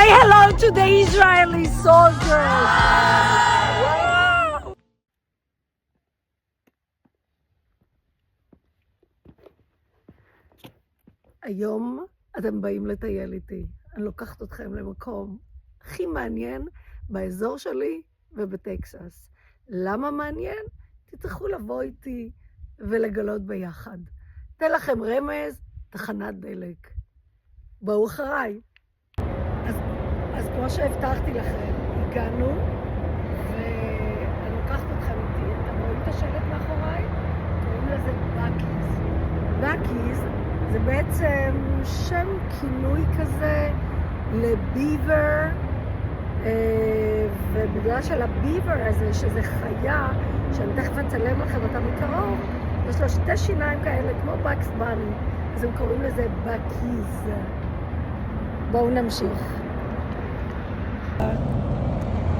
Say hello to the Israeli soldiers. היום אתם באים לטייל איתי. אני לוקחת אתכם למקום הכי מעניין באזור שלי ובטקסס. למה מעניין? תצטרכו לבוא איתי ולגלות ביחד. אתן לכם רמז, תחנת דלק. בואו אחריי. אז כמו שהבטחתי לכם, הגענו, ואני לוקחת אתכם איתי. אתם רואים את השלט מאחוריי? קוראים לזה בקיז. בקיז זה בעצם שם כינוי כזה לביבר, ובגלל של הביבר הזה, שזה חיה, שאני תכף אצלם לכם אותה מקרוב, יש לו שתי שיניים כאלה, כמו בקס בני, אז הם קוראים לזה בקיז. בואו נמשיך.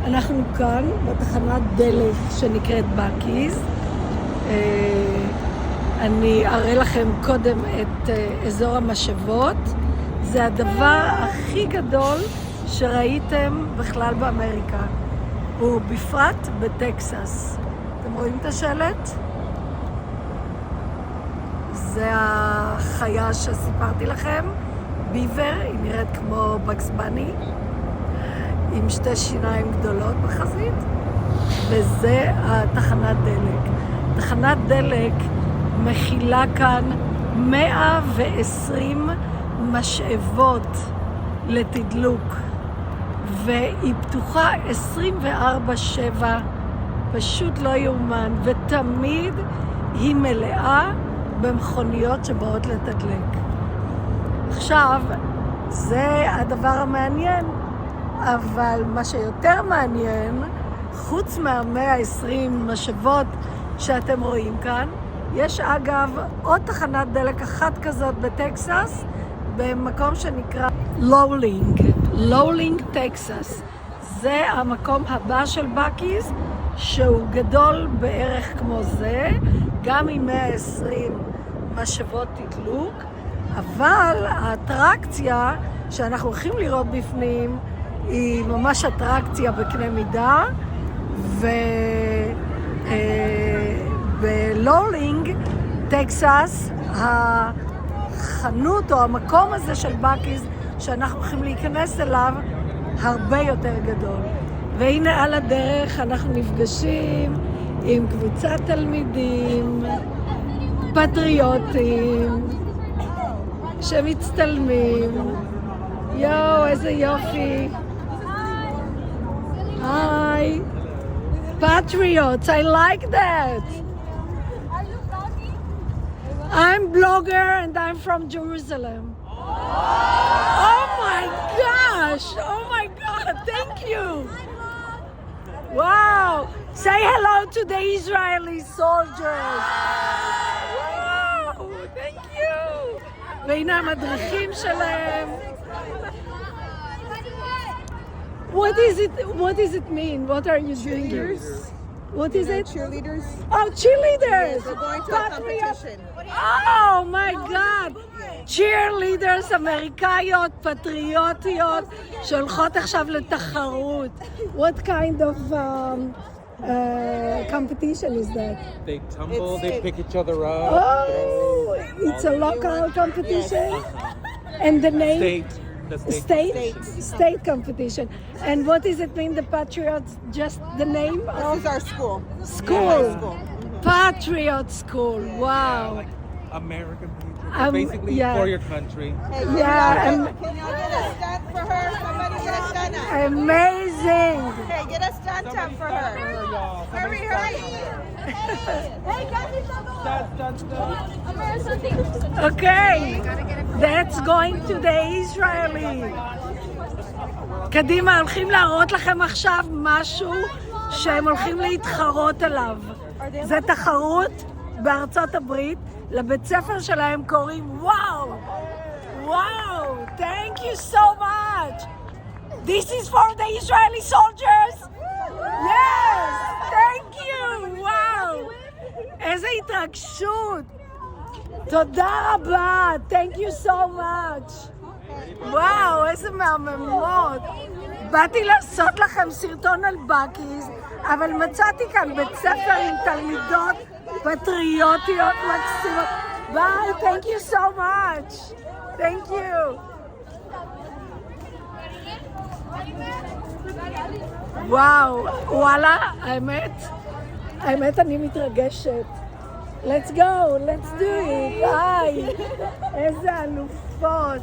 אנחנו כאן בתחנת דלק שנקראת בקיז. אני אראה לכם קודם את אזור המשאבות. זה הדבר הכי גדול שראיתם בכלל באמריקה, ובפרט בטקסס. אתם רואים את השלט? זה החיה שסיפרתי לכם, ביבר, היא נראית כמו בקס בני, עם שתי שיניים גדולות בחזית, וזה התחנת דלק. תחנת דלק מכילה כאן 120 משאבות לתדלוק, והיא פתוחה 24/7, פשוט לא יאומן, ותמיד היא מלאה במכוניות שבאות לתדלק. עכשיו, זה הדבר המעניין, אבל מה שיותר מעניין, חוץ מה-120 משאבות שאתם רואים כאן, יש אגב עוד תחנת דלק אחת כזאת בטקסס, במקום שנקרא לואולינג, טקסס. זה המקום הבא של בקיז, שהוא גדול בערך כמו זה, גם עם 120 משאבות תדלוק, אבל האטרקציה שאנחנו הולכים לראות בפנים היא ממש אטרקציה בקנה מידה, בלואולינג, טקסס, החנות או המקום הזה של בקיז שאנחנו הולכים להיכנס אליו הרבה יותר גדול. והנה על הדרך אנחנו נפגשים עם קבוצת תלמידים פטריוטים שמצטלמים. יואו, איזה יופי. היי. Patriots, I like that. Are you vlogging? I'm blogger and I'm from Jerusalem. Oh my gosh! Oh my God! Thank you. Wow! Say hello to the Israeli soldiers. Wow! Thank you. והנה המדריכים שלהם. What does it mean? What are you doing here? What is it? Cheerleaders. Oh, cheerleaders! We're going to a competition. Oh my God! cheerleaders אמריקאיות, פטריוטיות, שהולכות עכשיו לתחרות. What kind of competition is that? They tumble, they pick each other up. Oh, it's a local competition? And the name? State competition. And what does it mean, the Patriots? Just the name? This is our school. School. Yeah, school. Patriot school. Wow. Like American patriots, basically for your country. Hey, Yeah, can y'all get a stand for her? Somebody get a stand up. Amazing. Hey, get a stand up for her. Hurry, hurry. Hey, guys, Okay, that's going to the Israeli. קדימה, הולכים להראות לכם עכשיו משהו שהם הולכים להתחרות עליו. זה תחרות בארצות הברית, לבית ספר שלהם קוראים וואו! וואו! Thank you so much! This is for the Israeli soldiers? Yes! Thank you! וואו! איזה התרגשות! תודה רבה! Thank you so much! וואו, איזה מהממות. באתי לעשות לכם סרטון על בקיז, אבל מצאתי כאן בית ספר עם תלמידות פטריוטיות מקסימות. ביי, thank you so much. Thank you. וואו, וואלה, האמת אני מתרגשת. Let's go, let's do it, היי. איזה אלופות.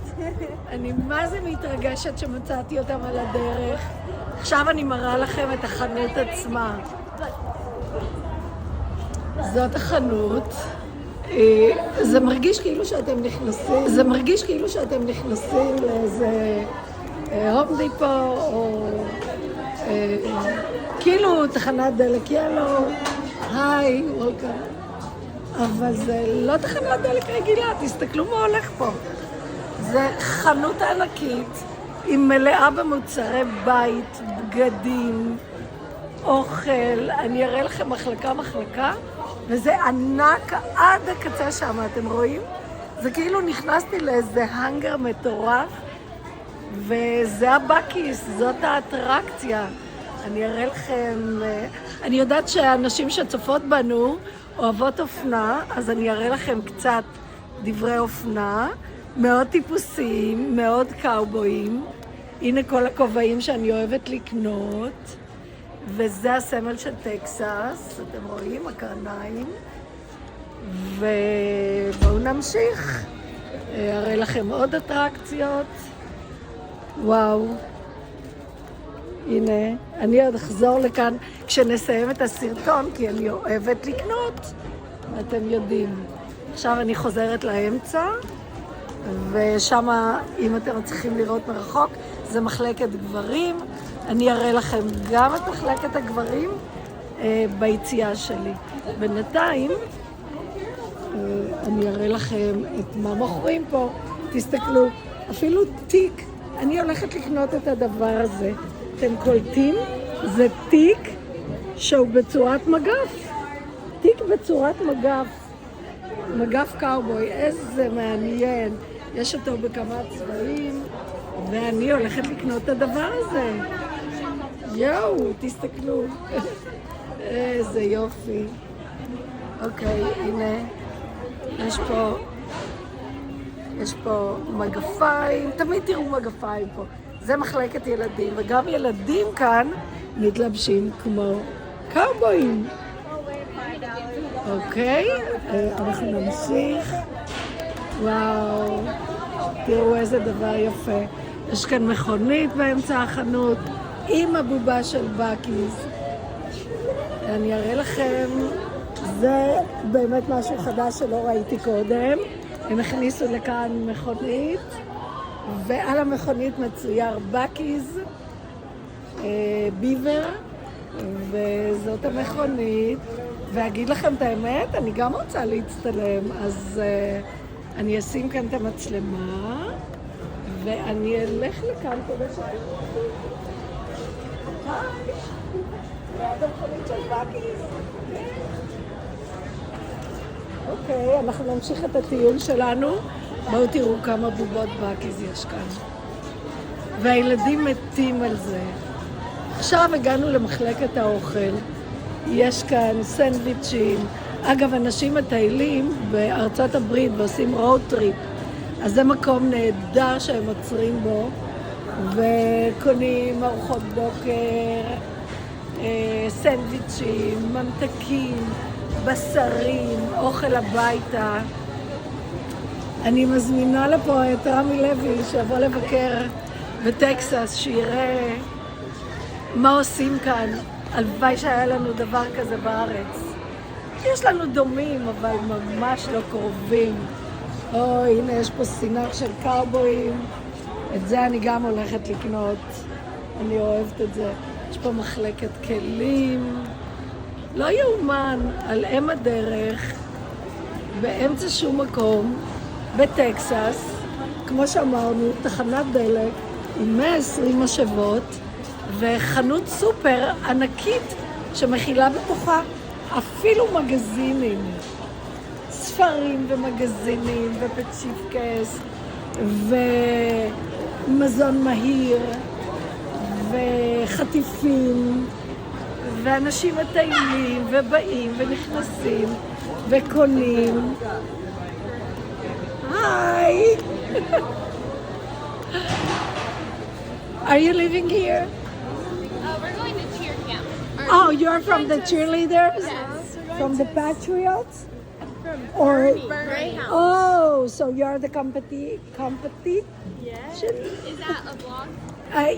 אני מה זה מתרגשת שמצאתי אותם על הדרך. עכשיו אני מראה לכם את החנות עצמה. זאת החנות. זה מרגיש כאילו שאתם נכנסים לאיזה הום דיפו או כאילו תחנת דלק ילו, היי, וולקאם. אבל זה לא תחנת דלק רגילה, תסתכלו מה הולך פה. זה חנות ענקית, היא מלאה במוצרי בית, בגדים, אוכל. אני אראה לכם מחלקה, וזה ענק עד הקצה שם, אתם רואים? זה כאילו נכנסתי לאיזה הנגר מטורף, וזה הבקיס, זאת האטרקציה. אני אראה לכם, אני יודעת שהאנשים שצופות בנו אוהבות אופנה, אז אני אראה לכם קצת דברי אופנה, מאוד טיפוסיים, מאוד קאובויים. הנה כל הכובעים שאני אוהבת לקנות, וזה הסמל של טקסס, אתם רואים, הקרניים. ובואו נמשיך, אראה לכם עוד אטרקציות. וואו. הנה, אני עוד אחזור לכאן כשנסיים את הסרטון, כי אני אוהבת לקנות, אתם יודעים. עכשיו אני חוזרת לאמצע, ושם, אם אתם צריכים לראות מרחוק, זה מחלקת גברים. אני אראה לכם גם את מחלקת הגברים ביציאה שלי. בינתיים, אני אראה לכם את מה מוכרים פה. תסתכלו, אפילו תיק. אני הולכת לקנות את הדבר הזה. אתם קולטים? זה תיק שהוא בצורת מגף. תיק בצורת מגף. מגף קאובוי, איזה מעניין. יש אותו בכמה צבעים, ואני הולכת לקנות את הדבר הזה. יואו, תסתכלו. איזה יופי. אוקיי, הנה. יש פה מגפיים, תמיד תראו מגפיים פה. זה מחלקת ילדים, וגם ילדים כאן מתלבשים כמו קאובויים. אוקיי, אנחנו נמשיך. וואו, תראו איזה דבר יפה. יש כאן מכונית באמצע החנות עם הבובה של בקיז. אני אראה לכם, זה באמת משהו חדש שלא ראיתי קודם. הם הכניסו לכאן מכונית, ועל המכונית מצויר בקיז, ביבר, וזאת המכונית. ואגיד לכם את האמת, אני גם רוצה להצטלם, אז אני אשים כאן את המצלמה, ואני אלך לכאן כדי שאני... היי! ועד המכונית של בקיז. אוקיי, אנחנו נמשיך את הטיול שלנו. בואו תראו כמה בובות בקיז יש כאן. והילדים מתים על זה. עכשיו הגענו למחלקת האוכל. יש כאן סנדוויצ'ים. אגב, אנשים מטיילים בארצות הברית ועושים רוד טריפ. אז זה מקום נהדר שהם עוצרים בו, וקונים ארוחות בוקר, סנדוויצ'ים, ממתקים, בשרים, אוכל הביתה. אני מזמינה לפה את רמי לוי שיבוא לבקר בטקסס, שיראה מה עושים כאן. הלוואי שהיה לנו דבר כזה בארץ. יש לנו דומים, אבל ממש לא קרובים. אוי, הנה יש פה סינר של קאובויים. את זה אני גם הולכת לקנות. אני אוהבת את זה. יש פה מחלקת כלים. לא יאומן, על אם הדרך, באמצע שום מקום, בטקסס, כמו שאמרנו, תחנת דלק עם 120 משאבות, וחנות סופר ענקית שמכילה בתוכה אפילו מגזינים. ספרים ומגזינים ופצ'יפקס ומזון מהיר, וחטיפים, ואנשים מטיילים, ובאים, ונכנסים, וקונים. היי! Are you living here? We're going to cheer camp. Oh, you're from the cheerleaders? From the Patriots? Or Greyhound. oh, so you're the competition? Is that a vlog?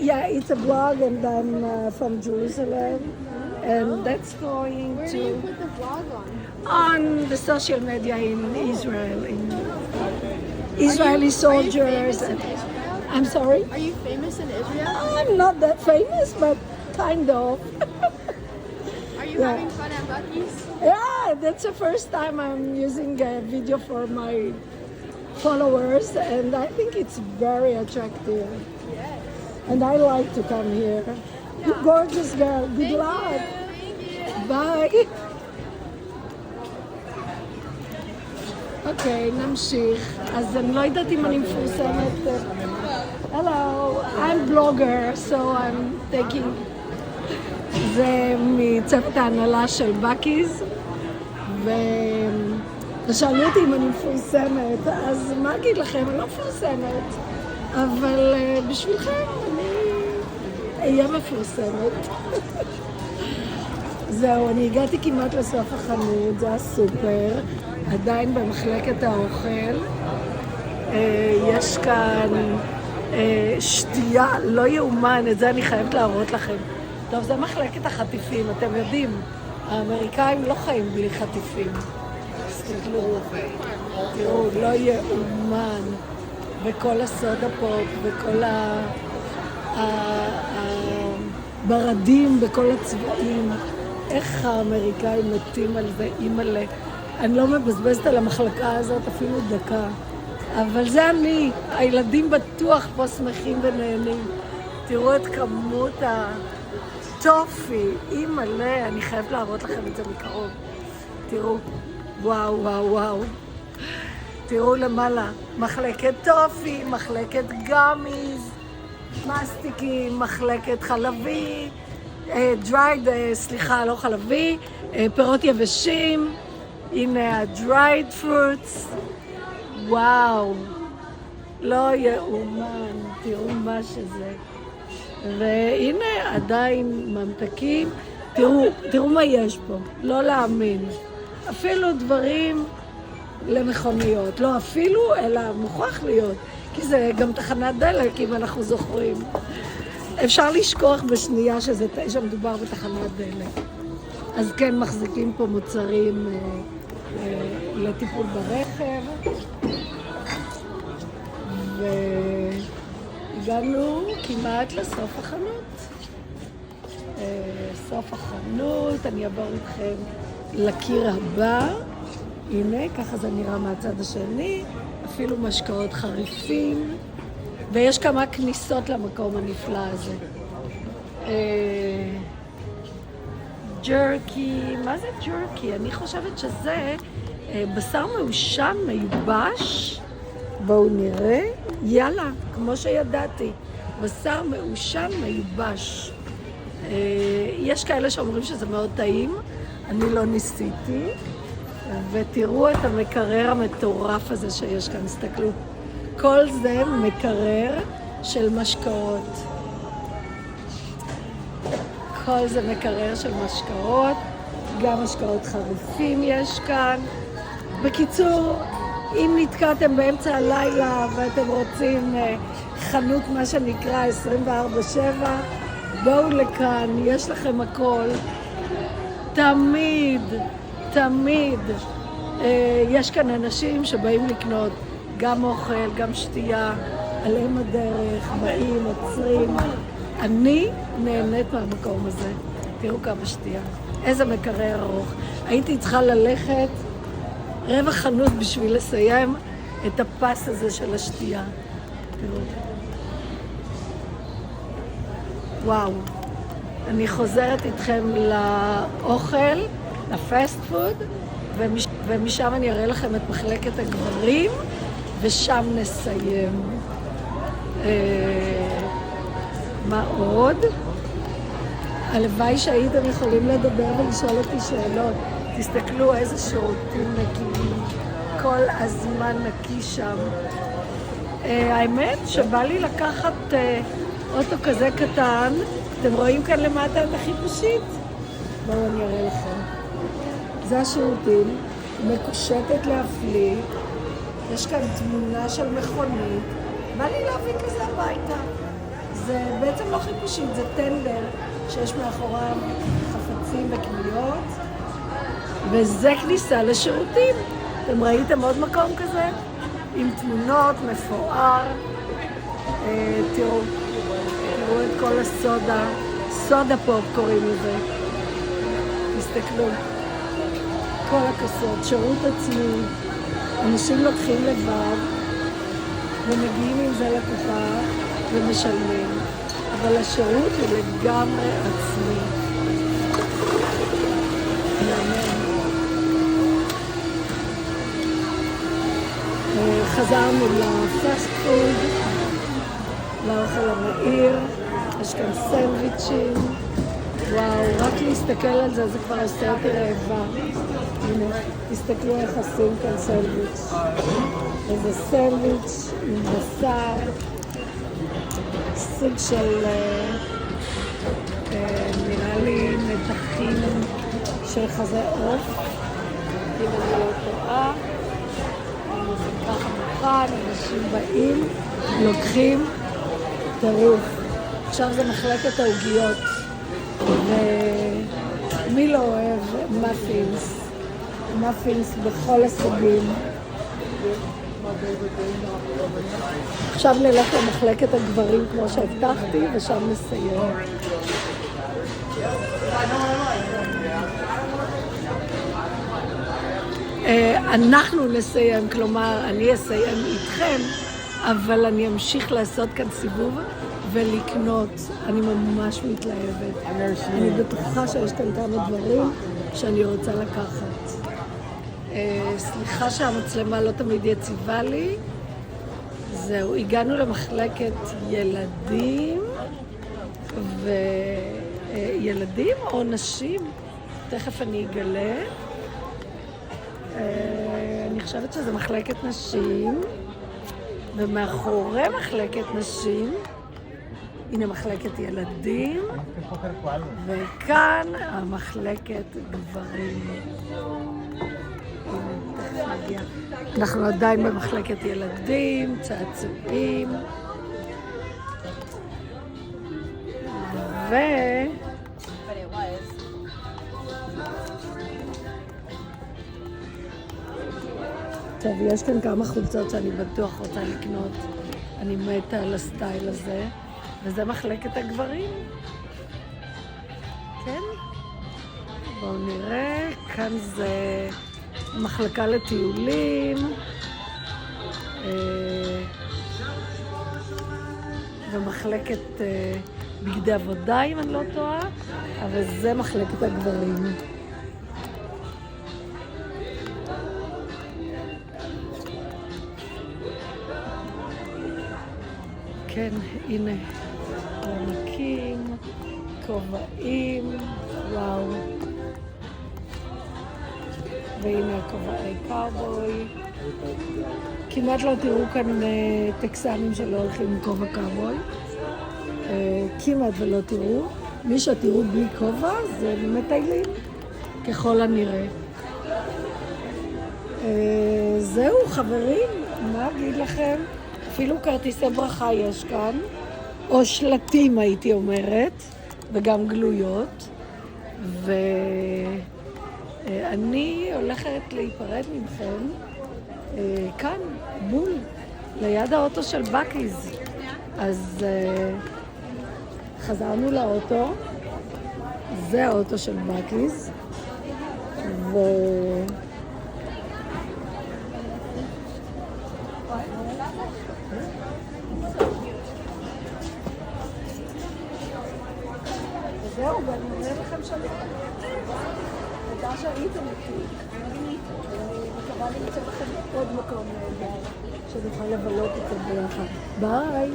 Yeah, it's a blog, and I'm from Jerusalem, and that's going to Put the vlog on on. the social media in Israel, in Israeli soldiers. And, I'm sorry, Are you famous in Israel? I'm not that famous, but kind of. Are you Yeah. having fun at Buc-ee's? Yeah, that's the first time I'm using a video for my followers, and I think it's very attractive. Yes. And I like to come here. You gorgeous girl. Good luck. ביי. אוקיי, נמשיך. אז אני לא יודעת אם אני מפורסמת. Hello, I'm blogger, so I'm taking... זה מצוות ההנהלה של בקיז, ושאלו אותי אם אני מפורסמת, אז מה אגיד לכם? אני לא מפורסמת, אבל בשבילכם אני אהיה מפורסמת. זהו, אני הגעתי כמעט לסוף החנות, זה הסופר, עדיין במחלקת האוכל. יש כאן שתייה, לא יאומן, את זה אני חייבת להראות לכם. טוב, זה מחלקת החטיפים, אתם יודעים, האמריקאים לא חיים בלי חטיפים. תסתכלו, תראו, לא יאומן, וכל הסודה פופ, וכל הברדים בכל הצבעים. איך האמריקאים מתים על זה, אימא'לה. אני לא מבזבזת על המחלקה הזאת אפילו דקה. אבל זה אני, הילדים בטוח פה שמחים ונהנים. תראו את כמות הטופי, אימא'לה, אני חייבת להראות לכם את זה מקרוב. תראו, וואו, וואו, וואו. תראו למעלה, מחלקת טופי, מחלקת גאמיז, מסטיקים, מחלקת חלבי, דרייד, סליחה, לא חלבי, פירות יבשים, הנה הדרייד פרוטס, וואו, לא יאומן, תראו מה שזה. והנה עדיין ממתקים, תראו מה יש פה, לא להאמין. אפילו דברים למכוניות, לא אפילו, אלא מוכרח להיות, כי זה גם תחנת דלק, אם אנחנו זוכרים. אפשר לשכוח בשנייה שמדובר בתחנת דלק. אז כן, מחזיקים פה מוצרים לטיפול ברכב. והגענו כמעט לסוף החנות. סוף החנות, אני אעבור איתכם לקיר הבא. הנה, ככה זה נראה מהצד השני. אפילו משקאות חריפים. ויש כמה כניסות למקום הנפלא הזה. ג'רקי, מה זה ג'רקי? אני חושבת שזה בשר מעושן, מיובש. בואו נראה. יאללה, כמו שידעתי. בשר מעושן, מיובש. יש כאלה שאומרים שזה מאוד טעים. אני לא ניסיתי. ותראו את המקרר המטורף הזה שיש כאן, הסתכלו. כל זה מקרר של משקאות. כל זה מקרר של משקאות, גם משקאות חריפים יש כאן. בקיצור, אם נתקעתם באמצע הלילה ואתם רוצים חנות מה שנקרא 24/7, בואו לכאן, יש לכם הכל. תמיד, תמיד יש כאן אנשים שבאים לקנות גם אוכל, גם שתייה, עליהם הדרך, באים, עוצרים. אני נהנית מהמקום הזה. תראו כמה שתייה. איזה מקרר ארוך. הייתי צריכה ללכת רבע חנות בשביל לסיים את הפס הזה של השתייה. תראו. וואו. אני חוזרת איתכם לאוכל, לפסט פוד, ומשם אני אראה לכם את מחלקת הגברים, ושם נסיים. מה עוד? הלוואי שהייתם יכולים לדבר ולשאול אותי שאלות. תסתכלו איזה שירותים נקיים, כל הזמן נקי שם. האמת שבא לי לקחת אוטו כזה קטן, אתם רואים כאן למטה את החיפושית? בואו אני אראה לכם. זה השירותים, מקושטת להפליא, יש כאן תמונה של מכונית, בא לי להביא כזה הביתה. זה בעצם לא חיפושית, זה טנדר שיש מאחוריו חפצים וקניות, וזה כניסה לשירותים. אתם ראיתם עוד מקום כזה? עם תמונות, מפואר. תראו את כל הסודה, סודה פופ קוראים לזה. תסתכלו, כל הכסות, שירות עצמי, אנשים לוקחים לבד ומגיעים עם זה לקופה ומשלמים, אבל השירות הוא לגמרי עצמי. חזרנו לפאסט פוד, לאוכל המהיר, יש כאן סנדוויצ'ים, וואו, רק להסתכל על זה, זה כבר עושה אותי רעבה. הנה, תסתכלו איך עושים כאן סנדוויץ'. איזה סנדוויץ' עם בשר, סוג של, נראה לי נתחים של חזה עוף, אם אני לא טועה. זה ככה מוכן, אנשים באים, לוקחים, טירוף. עכשיו זה מחלקת העוגיות, ומי לא אוהב מאפינס? מאפינס בכל הסוגים. עכשיו נלך למחלקת הגברים כמו שהבטחתי, ושם נסיים. אנחנו נסיים, כלומר, אני אסיים איתכם, אבל אני אמשיך לעשות כאן סיבוב ולקנות. אני ממש מתלהבת. אני בטוחה שיש כאן כמה דברים שאני רוצה לקחת. סליחה שהמצלמה לא תמיד יציבה לי. זהו, הגענו למחלקת ילדים, וילדים או נשים, תכף אני אגלה. אני חושבת שזה מחלקת נשים, ומאחורי מחלקת נשים, הנה מחלקת ילדים, וכאן המחלקת גברים. הנה, תכף נגיע. אנחנו עדיין במחלקת ילדים, צעצועים, טוב, יש כאן כמה חולצות שאני בטוח רוצה לקנות. אני מתה על הסטייל הזה, וזה מחלקת הגברים. כן? בואו נראה, כאן זה מחלקה לטיולים, ומחלקת בגדי עבודה, אם אני לא טועה, אבל זה מחלקת הגברים. כן, הנה, ענקים, כובעים, וואו. והנה הכובעי קאובוי. כמעט לא תראו כאן טקסנים שלא הולכים עם כובע קאובוי. כמעט ולא תראו. מי שתראו בלי כובע זה מטיילים, ככל הנראה. זהו, חברים, מה אגיד לכם? אפילו כרטיסי ברכה יש כאן, או שלטים הייתי אומרת, וגם גלויות. ואני הולכת להיפרד מכם כאן, בול, ליד האוטו של בקיז. אז חזרנו לאוטו, זה האוטו של בקיז, זהו, ואני אומר לכם שאני תודה שהייתם איתי. אני מקווה למצוא לכם עוד מקום נהדר שנוכל לבלות איתם ביחד. ביי!